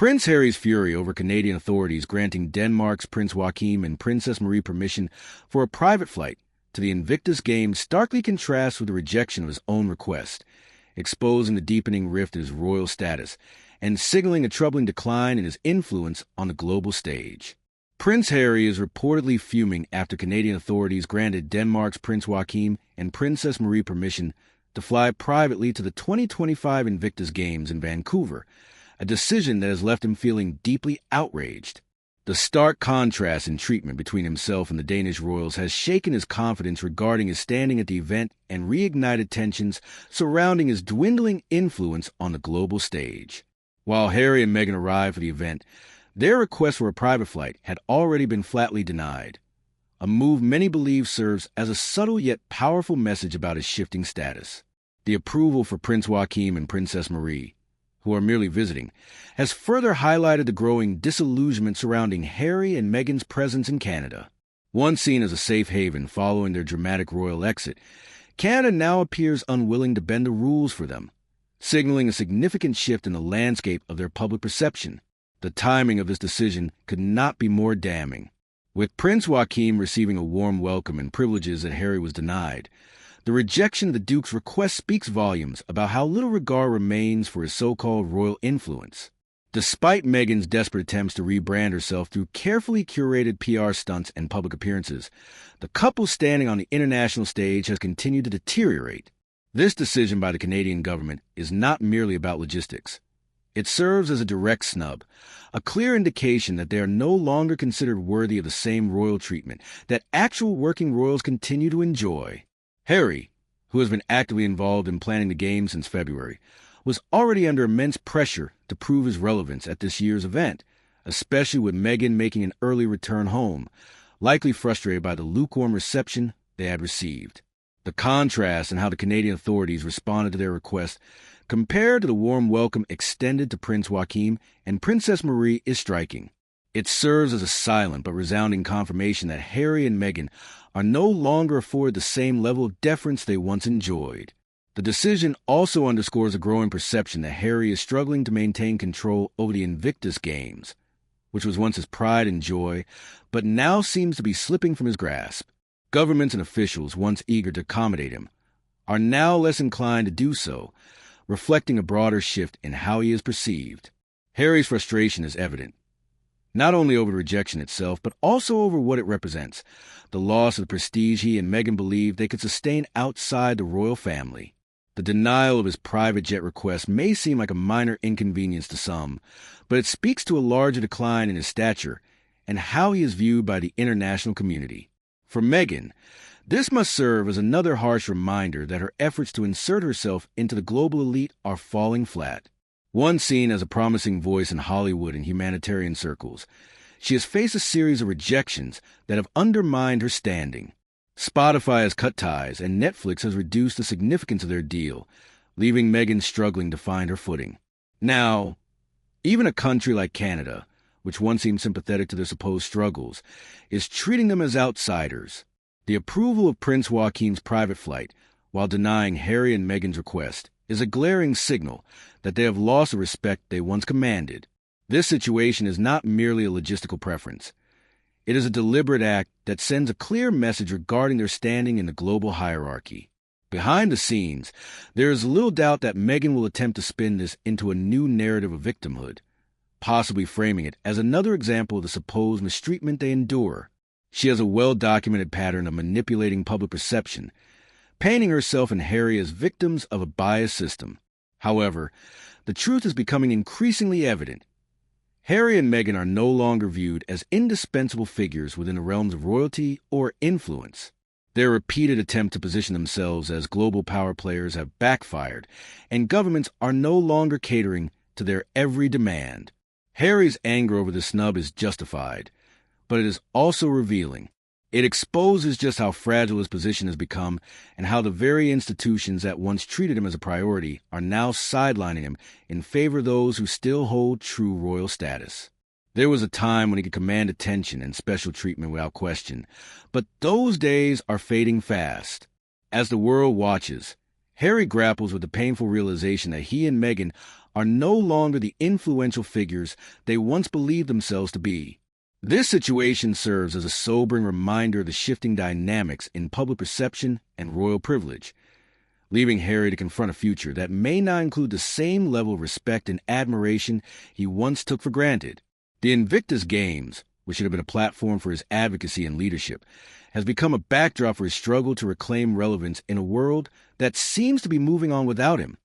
Prince Harry's fury over Canadian authorities granting Denmark's Prince Joachim and Princess Marie permission for a private flight to the Invictus Games starkly contrasts with the rejection of his own request, exposing the deepening rift in his royal status and signaling a troubling decline in his influence on the global stage. Prince Harry is reportedly fuming after Canadian authorities granted Denmark's Prince Joachim and Princess Marie permission to fly privately to the 2025 Invictus Games in Vancouver, a decision that has left him feeling deeply outraged. The stark contrast in treatment between himself and the Danish royals has shaken his confidence regarding his standing at the event and reignited tensions surrounding his dwindling influence on the global stage. While Harry and Meghan arrived for the event, their request for a private flight had already been flatly denied, a move many believe serves as a subtle yet powerful message about his shifting status. The approval for Prince Joachim and Princess Marie, who are merely visiting, has further highlighted the growing disillusionment surrounding Harry and Meghan's presence in Canada. Once seen as a safe haven following their dramatic royal exit, Canada now appears unwilling to bend the rules for them, signaling a significant shift in the landscape of their public perception. The timing of this decision could not be more damning. With Prince Joachim receiving a warm welcome and privileges that Harry was denied, the rejection of the Duke's request speaks volumes about how little regard remains for his so-called royal influence. Despite Meghan's desperate attempts to rebrand herself through carefully curated PR stunts and public appearances, the couple's standing on the international stage has continued to deteriorate. This decision by the Canadian government is not merely about logistics. It serves as a direct snub, a clear indication that they are no longer considered worthy of the same royal treatment that actual working royals continue to enjoy. Harry, who has been actively involved in planning the Games since February, was already under immense pressure to prove his relevance at this year's event, especially with Meghan making an early return home, likely frustrated by the lukewarm reception they had received. The contrast in how the Canadian authorities responded to their request compared to the warm welcome extended to Prince Joachim and Princess Marie is striking. It serves as a silent but resounding confirmation that Harry and Meghan are no longer afforded the same level of deference they once enjoyed. The decision also underscores a growing perception that Harry is struggling to maintain control over the Invictus Games, which was once his pride and joy, but now seems to be slipping from his grasp. Governments and officials, once eager to accommodate him, are now less inclined to do so, reflecting a broader shift in how he is perceived. Harry's frustration is evident, not only over the rejection itself, but also over what it represents, the loss of the prestige he and Meghan believed they could sustain outside the royal family. The denial of his private jet request may seem like a minor inconvenience to some, but it speaks to a larger decline in his stature and how he is viewed by the international community. For Meghan, this must serve as another harsh reminder that her efforts to insert herself into the global elite are falling flat. Once seen as a promising voice in Hollywood and humanitarian circles, she has faced a series of rejections that have undermined her standing. Spotify has cut ties, and Netflix has reduced the significance of their deal, leaving Meghan struggling to find her footing. Now, even a country like Canada, which once seemed sympathetic to their supposed struggles, is treating them as outsiders. The approval of Prince Joachim's private flight, while denying Harry and Meghan's request, is a glaring signal that they have lost the respect they once commanded. This situation is not merely a logistical preference. It is a deliberate act that sends a clear message regarding their standing in the global hierarchy. Behind the scenes, there is little doubt that Meghan will attempt to spin this into a new narrative of victimhood, possibly framing it as another example of the supposed mistreatment they endure. She has a well-documented pattern of manipulating public perception, painting herself and Harry as victims of a biased system. However, the truth is becoming increasingly evident. Harry and Meghan are no longer viewed as indispensable figures within the realms of royalty or influence. Their repeated attempt to position themselves as global power players have backfired, and governments are no longer catering to their every demand. Harry's anger over the snub is justified, but it is also revealing. It exposes just how fragile his position has become and how the very institutions that once treated him as a priority are now sidelining him in favor of those who still hold true royal status. There was a time when he could command attention and special treatment without question, but those days are fading fast. As the world watches, Harry grapples with the painful realization that he and Meghan are no longer the influential figures they once believed themselves to be. This situation serves as a sobering reminder of the shifting dynamics in public perception and royal privilege, leaving Harry to confront a future that may not include the same level of respect and admiration he once took for granted. The Invictus Games, which should have been a platform for his advocacy and leadership, has become a backdrop for his struggle to reclaim relevance in a world that seems to be moving on without him.